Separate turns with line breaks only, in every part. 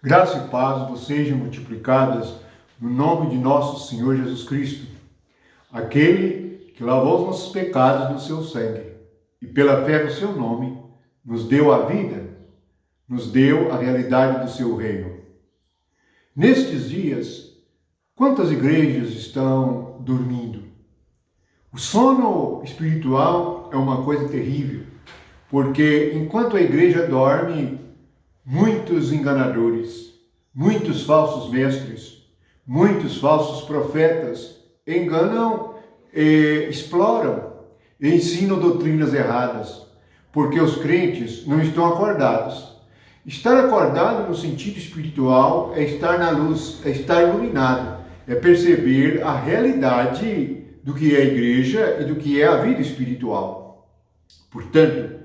Graça e paz vos sejam multiplicadas no nome de nosso Senhor Jesus Cristo, aquele que lavou os nossos pecados no seu sangue e pela fé no seu nome nos deu a vida, nos deu a realidade do seu reino. Nestes dias, quantas igrejas estão dormindo? O sono espiritual é uma coisa terrível, porque enquanto a igreja dorme, muitos enganadores, muitos falsos mestres, muitos falsos profetas enganam, exploram, ensinam doutrinas erradas, porque os crentes não estão acordados. Estar acordado no sentido espiritual é estar na luz, é estar iluminado, é perceber a realidade do que é a igreja e do que é a vida espiritual. Portanto,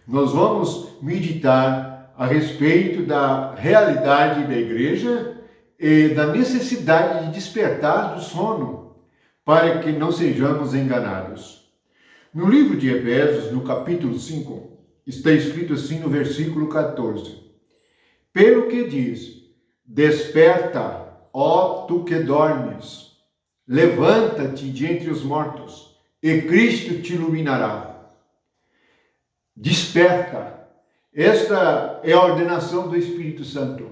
nós vamos meditar a respeito da realidade da igreja e da necessidade de despertar do sono para que não sejamos enganados. No livro de Efésios, no capítulo 5, está escrito assim no versículo 14: Pelo que diz, desperta, ó tu que dormes, levanta-te de entre os mortos, e Cristo te iluminará. Desperta. Esta é a ordenação do Espírito Santo.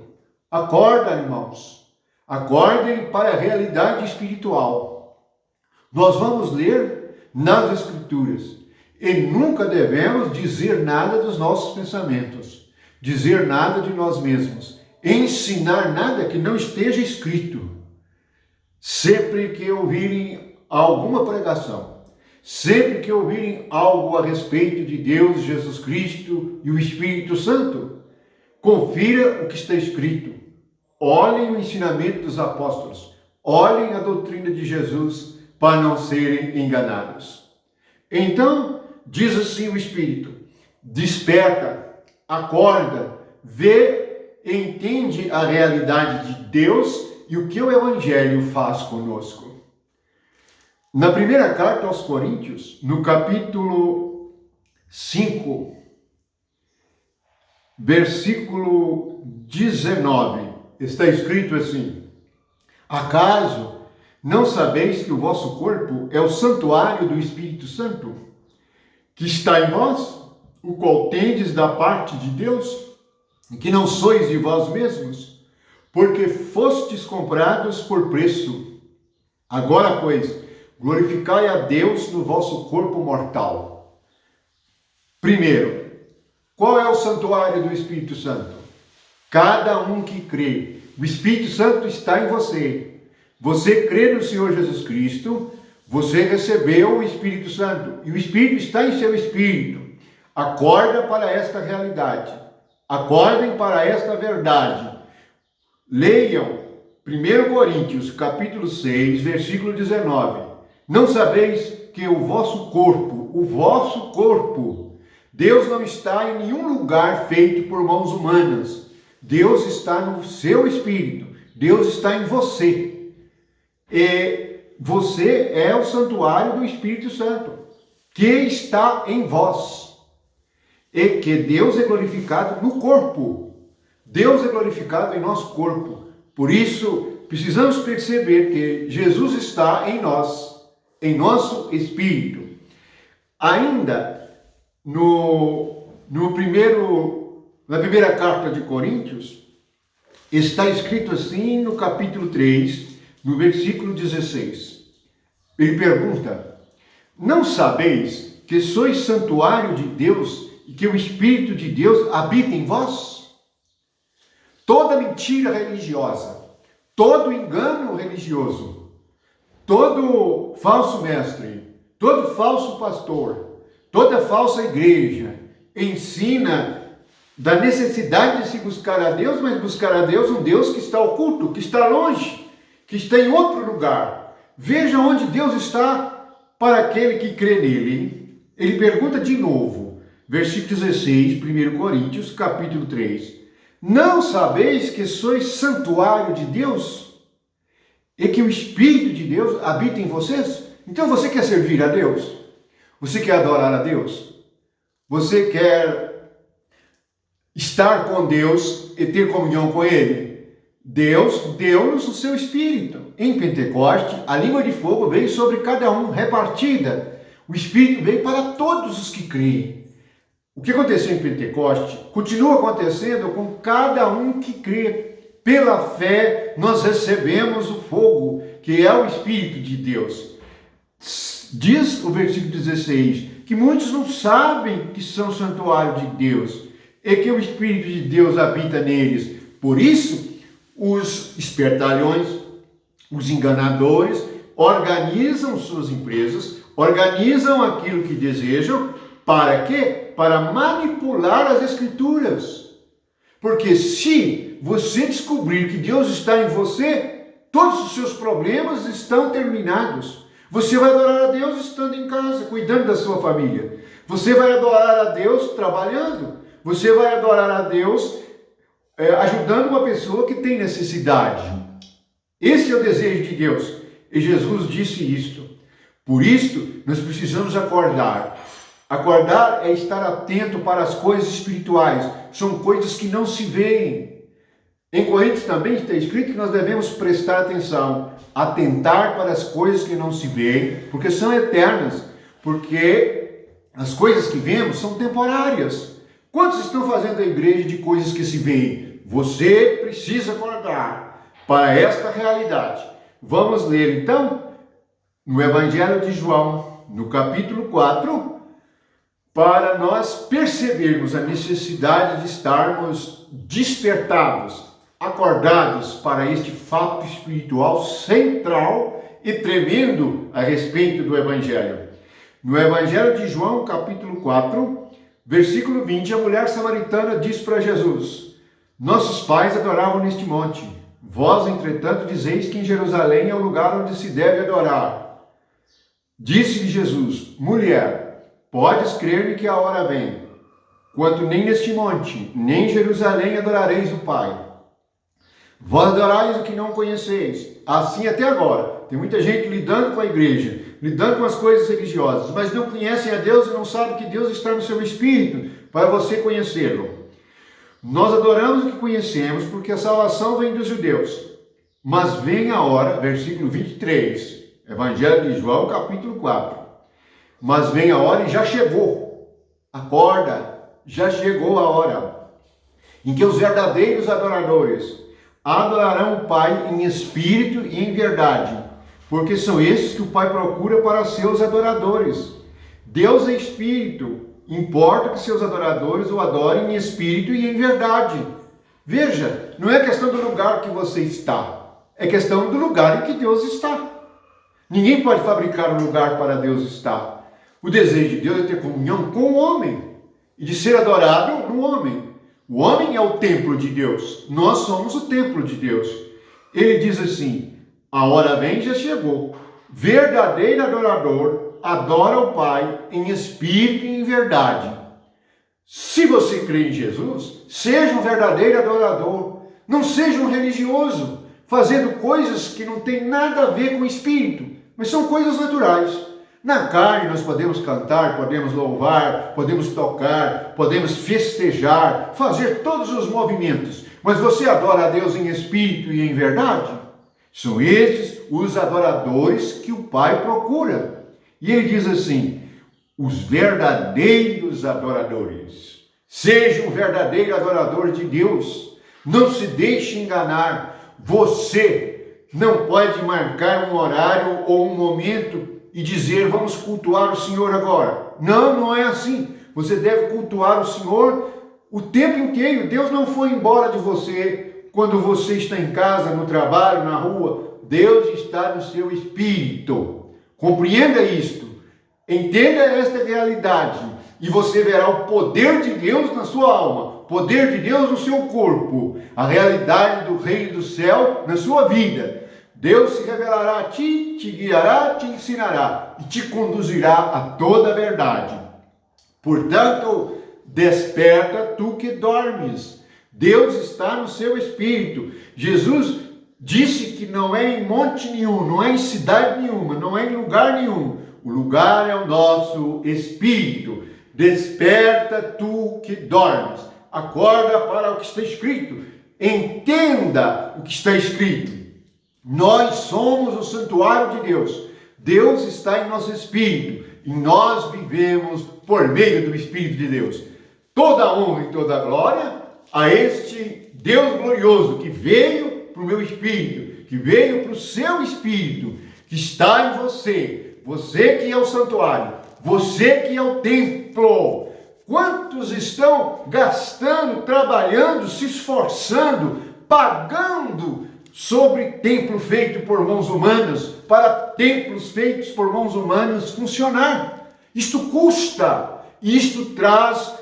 Acorda, irmãos. Acordem para a realidade espiritual. Nós vamos ler nas Escrituras e nunca devemos dizer nada dos nossos pensamentos, dizer nada de nós mesmos, ensinar nada que não esteja escrito. Sempre que ouvirem alguma pregação, sempre que ouvirem algo a respeito de Deus, Jesus Cristo e o Espírito Santo, confira o que está escrito. Olhem o ensinamento dos apóstolos. Olhem a doutrina de Jesus para não serem enganados. Então, diz assim o Espírito: desperta, acorda, vê, entende a realidade de Deus e o que o Evangelho faz conosco. Na primeira carta aos Coríntios, no capítulo 5, versículo 19, está escrito assim: Acaso não sabeis que o vosso corpo é o santuário do Espírito Santo, que está em vós, o qual tendes da parte de Deus, e que não sois de vós mesmos, porque fostes comprados por preço? Agora, pois, glorificai a Deus no vosso corpo mortal. Primeiro, qual é o santuário do Espírito Santo? Cada um que crê. O Espírito Santo está em você. Você crê no Senhor Jesus Cristo, você recebeu o Espírito Santo. E o Espírito está em seu espírito. Acorda para esta realidade. Acordem para esta verdade. Leiam 1 Coríntios, capítulo 6, versículo 19. Não sabeis que o vosso corpo, Deus não está em nenhum lugar feito por mãos humanas. Deus está no seu espírito. Deus está em você. E você é o santuário do Espírito Santo, que está em vós. E que Deus é glorificado no corpo. Deus é glorificado em nosso corpo. Por isso, precisamos perceber que Jesus está em nós, em nosso espírito. Ainda na primeira carta de Coríntios, está escrito assim no capítulo 3, no versículo 16. Ele pergunta: não sabeis que sois santuário de Deus e que o Espírito de Deus habita em vós? Toda mentira religiosa, todo engano religioso, todo falso mestre, todo falso pastor, toda falsa igreja ensina da necessidade de se buscar a Deus, mas buscar a Deus, um Deus que está oculto, que está longe, que está em outro lugar. Veja onde Deus está para aquele que crê nele. Ele pergunta de novo, versículo 16, 1 Coríntios, capítulo 3. Não sabeis que sois santuário de Deus e que o Espírito de Deus habita em vocês? Então você quer servir a Deus? Você quer adorar a Deus? Você quer estar com Deus e ter comunhão com Ele? Deus deu-nos o seu Espírito. Em Pentecoste, a língua de fogo veio sobre cada um, repartida. O Espírito veio para todos os que creem. O que aconteceu em Pentecoste continua acontecendo com cada um que crê. Pela fé, nós recebemos o fogo, que é o Espírito de Deus. Diz o versículo 16, que muitos não sabem que são santuário de Deus, e que o Espírito de Deus habita neles. Por isso, os espertalhões, os enganadores, organizam suas empresas, organizam aquilo que desejam, para quê? Para manipular as Escrituras. Porque se você descobrir que Deus está em você, todos os seus problemas estão terminados. Você vai adorar a Deus estando em casa, cuidando da sua família. Você vai adorar a Deus trabalhando. Você vai adorar a Deus ajudando uma pessoa que tem necessidade. Esse é o desejo de Deus. E Jesus disse isto. Por isso, nós precisamos acordar. Acordar é estar atento para as coisas espirituais. São coisas que não se veem. Em Coríntios também está escrito que nós devemos prestar atenção, atentar para as coisas que não se veem, porque são eternas, porque as coisas que vemos são temporárias. Quantos estão fazendo a igreja de coisas que se veem? Você precisa acordar para esta realidade. Vamos ler então no Evangelho de João, no capítulo 4, para nós percebermos a necessidade de estarmos despertados, acordados para este fato espiritual central e tremendo a respeito do Evangelho. No Evangelho de João, capítulo 4, versículo 20, a mulher samaritana diz para Jesus: nossos pais adoravam neste monte. Vós, entretanto, dizeis que em Jerusalém é o lugar onde se deve adorar. Disse-lhe Jesus: mulher, podes crer-me que a hora vem, quando nem neste monte, nem em Jerusalém adorareis o Pai. Vós adorais o que não conheceis. Assim até agora. Tem muita gente lidando com a igreja, lidando com as coisas religiosas, mas não conhecem a Deus e não sabem que Deus está no seu Espírito para você conhecê-lo. Nós adoramos o que conhecemos porque a salvação vem dos judeus. Mas vem a hora, versículo 23, Evangelho de João, capítulo 4. Mas vem a hora e já chegou. Acorda, já chegou a hora em que os verdadeiros adoradores adorarão o Pai em espírito e em verdade, porque são esses que o Pai procura para seus adoradores. Deus é espírito, importa que seus adoradores o adorem em espírito e em verdade. Veja, não é questão do lugar que você está, é questão do lugar em que Deus está. Ninguém pode fabricar um lugar para Deus estar. O desejo de Deus é ter comunhão com o homem e de ser adorado no homem. O homem é o templo de Deus. Nós somos o templo de Deus. Ele diz assim: a hora vem e já chegou. Verdadeiro adorador adora o Pai em espírito e em verdade. Se você crê em Jesus, seja um verdadeiro adorador. Não seja um religioso, fazendo coisas que não têm nada a ver com o espírito, mas são coisas naturais. Na carne nós podemos cantar, podemos louvar, podemos tocar, podemos festejar, fazer todos os movimentos. Mas você adora a Deus em espírito e em verdade? São estes os adoradores que o Pai procura. E ele diz assim: os verdadeiros adoradores. Seja um verdadeiro adorador de Deus. Não se deixe enganar. Você não pode marcar um horário ou um momento e dizer, vamos cultuar o Senhor agora. Não, não é assim. Você deve cultuar o Senhor o tempo inteiro. Deus não foi embora de você quando você está em casa, no trabalho, na rua. Deus está no seu espírito. Compreenda isto. Entenda esta realidade. E você verá o poder de Deus na sua alma. O poder de Deus no seu corpo. A realidade do reino do céu na sua vida. Deus se revelará a ti, te guiará, te ensinará e te conduzirá a toda a verdade. Portanto, desperta tu que dormes. Deus está no seu espírito. Jesus disse que não é em monte nenhum, não é em cidade nenhuma, não é em lugar nenhum. O lugar é o nosso espírito. Desperta tu que dormes. Acorda para o que está escrito. Entenda o que está escrito. Nós somos o santuário de Deus. Deus está em nosso espírito e nós vivemos por meio do Espírito de Deus. Toda a honra e toda a glória a este Deus glorioso que veio para o meu espírito, que veio para o seu espírito, que está em você. Você que é o santuário, você que é o templo. Quantos estão gastando, trabalhando, se esforçando, pagando sobre templo feito por mãos humanas, para templos feitos por mãos humanas funcionar? Isto custa, isto traz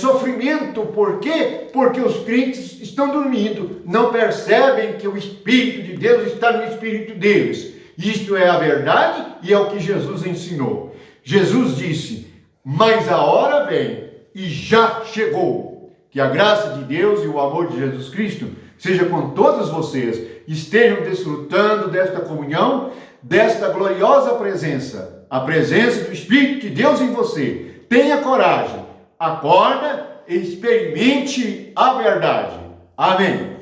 sofrimento. Por quê? Porque os crentes estão dormindo, não percebem que o Espírito de Deus está no Espírito deles. Isto é a verdade e é o que Jesus ensinou. Jesus disse: mas a hora vem e já chegou. Que a graça de Deus e o amor de Jesus Cristo seja com todos vocês, estejam desfrutando desta comunhão, desta gloriosa presença, a presença do Espírito de Deus em você. Tenha coragem, acorda e experimente a verdade. Amém.